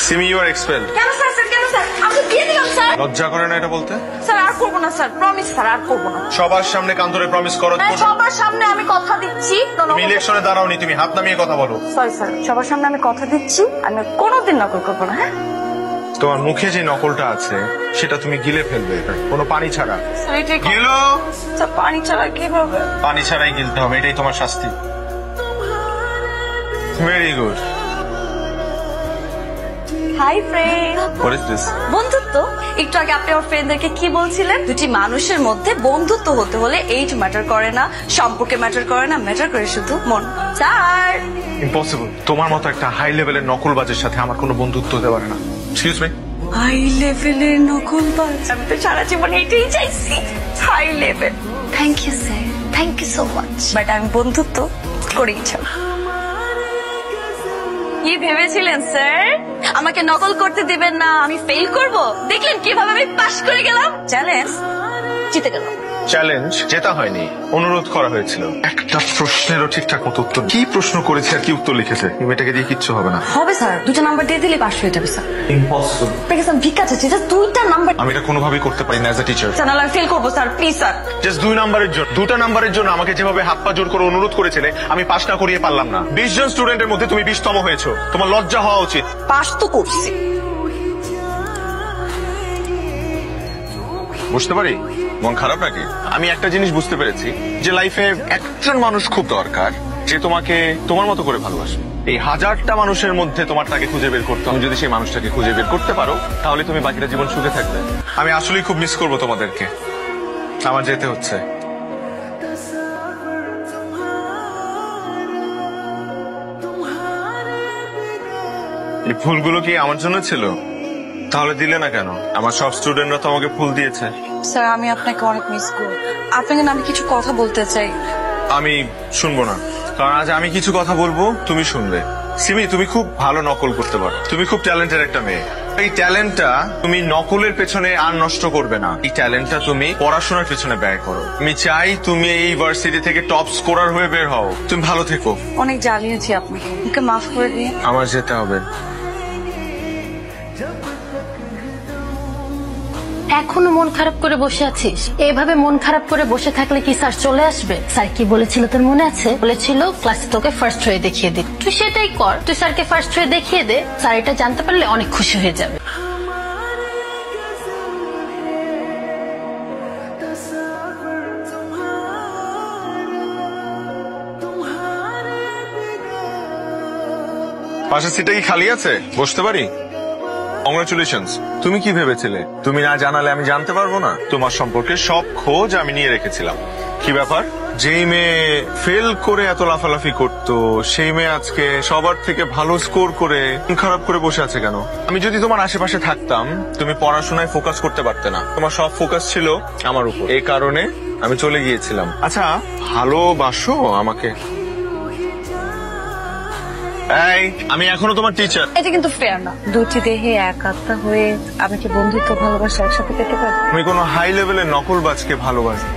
Simi, you are expelled. কেন sir? কেন sir? আমি তো দিয়ে দিলাম স্যার। লজ্জা করে না এটা বলতে? স্যার আর করবো না স্যার, প্রমিস স্যার আর করবো না। সবার সামনে কান ধরে প্রমিস করো। সবার সামনে আমি কথা দিচ্ছি। তুমি ইলেকশনে দাঁড়াওনি, তুমি হাত নামিয়ে কথা বলো। সরি স্যার, সবার সামনে আমি কথা দিচ্ছি আমি কোনোদিন নকল করবো না। হ্যাঁ, তোমার মুখে যে নকলটা আছে সেটা তুমি গিলে ফেলবে, কোনো পানি ছাড়া। গেলো? পানি ছাড়া কিভাবে? পানি ছাড়াই গিলতে হবে, এটাই তোমার শাস্তি। Very good. Hi friend. What is this? বন্ধুত্ব। একটু আগে আপনি আমার ফ্রেন্ডদেরকে কি বলছিলেন? দুটি মানুষের মধ্যে বন্ধুত্ব হতে হলে এইজ ম্যাটার করে না, সম্পর্কে ম্যাটার করে না, ম্যাটার করে শুধু মন। Sir impossible. তোমার মতো একটা হাই লেভেলের নকলবাজের সাথে আমার কোনো বন্ধুত্ব হতে পারে না। Excuse me. হাই লেভেলের নকলবাজ? আমি তো সারা জীবন এটাই চাইছি, high level. Thank you sir, thank you so much. But আমি বন্ধুত্ব করেই চাই। কি ভেবেছিলেন স্যার? আমাকে নকল করতে দিবেন না, আমি ফেল করব? দেখলেন কিভাবে আমি পাশ করে গেলাম। চ্যালেঞ্জ জিতে গেলাম। চ্যালেঞ্জ জেতা হয়নি, অনুরোধ করা হয়েছিল। একটা প্রশ্নেরও ঠিকঠাক মতো উত্তর। কি প্রশ্ন করেছে আর কি উত্তর লিখেছে? এই মেয়েটাকে দিয়ে কিচ্ছু হবে না। হবে স্যার, দুটো নাম্বার দিয়ে দিলে পাশ হয়ে যাবে স্যার। ইম্পসিবল। আপনাকে স্যার ভিক্ষা চাচ্ছি, জাস্ট দুইটা নাম্বার। আমি এটা কোনোভাবেই করতে পারি না অ্যাজ এ টিচার। স্যার নাহলে আমি ফেল করবো স্যার, প্লিজ স্যার। জাস্ট 2 নাম্বারের জন্য, 2টা নাম্বারের জন্য আমাকে যেভাবে হাত পা জোর করে অনুরোধ করেছিলে, আমি পাশ না করিয়ে পারলাম না। 20 জন স্টুডেন্টের মধ্যে তুমি 20তম হয়েছো, তোমার লজ্জা হওয়া উচিত। পাশ তো করছি। বুঝতে পারি মন খারাপ নাকি? আমি একটা জিনিস বুঝতে পেরেছি যে লাইফে একজন মানুষ খুব দরকার যে তোমাকে তোমার মতো করে ভালোবাসে। এই 1000টা মানুষের মধ্যে তোমারটাকে খুঁজে বের করতে হবে। যদি সেই মানুষটাকে খুঁজে বের করতে পারো তাহলে তুমি বাকিটা জীবন সুখে থাকবে। আমি আসলেই খুব মিস করবো তোমাদেরকে। আমার যেতে হচ্ছে। এই ফুলগুলো কি আমার জন্য ছিল? তাহলে দিলে না কেন? আমার সব স্টুডেন্টরা তো আমাকে ফুল দিয়েছে। স্যার আমি আপনাকে অনেক মিস করি। আপনাকে না আমি কিছু কথা বলতে চাই। আমি শুনবো না, কারণ আজ আমি কিছু কথা বলবো, তুমি শুনবে। সিমি, তুমি খুব ভালো নকল করতে পারো, তুমি খুব ট্যালেন্টেড একটা মেয়ে। এই ট্যালেন্টটা তুমি নকলের পেছনে আর নষ্ট করবে না, এই ট্যালেন্টটা তুমি পড়াশোনার পেছনে ব্যয় করো। আমি চাই তুমি এই ইউনিভার্সিটি থেকে টপ স্কোরার হয়ে বের হও। তুমি ভালো থেকো। অনেক জ্বালিয়েছি আপনাকে, আমাকে মাফ করে দিন। আমার যেতে হবে। এখনো মন খারাপ করে বসে আছিস? এইভাবে মন খারাপ করে বসে থাকলে কি স্যার চলে আসবে? স্যার কি বলেছিল তোর মনে আছে? বলেছিল ক্লাসে তোকে ফার্স্ট হয়ে দেখিয়ে দিই। তুই সেটাই কর, তুই স্যারকে ফার্স্ট হয়ে দেখিয়ে দে। স্যার এটা জানতে পারলে অনেক খুশি হয়ে যাবে। পাশের সিটটা কি খালি আছে? বসতে পারি? কংগ্রাচুলেশনস। তুমি কি ভেবেছিলে তুমি না জানালে আমি জানতে পারবো না? তোমার সম্পর্কে সব খোঁজ আমি নিয়ে রেখেছিলাম। কি ব্যাপার? যেই মেয়ে ফেল করে এত লাফালাফি করতো সেই মেয়ে আজকে সবার থেকে ভালো স্কোর করে খারাপ করে বসে আছে কেন? আমি যদি তোমার আশেপাশে থাকতাম তুমি পড়াশোনায় ফোকাস করতে পারতে না, তোমার সব ফোকাস ছিল আমার উপর। এই কারণে আমি চলে গিয়েছিলাম। আচ্ছা, ভালোবাসো আমাকে? এই, আমি এখনো তোমার টিচার। এটা কিন্তু ফেয়ার না। দুটি দেহে এক আত্মা হয়ে আমি কি বন্ধুত্ব ভালোবাসা একসাথে পেতে পারি? আমি কোনো হাই লেভেলের নকলবাজকে ভালোবাসি।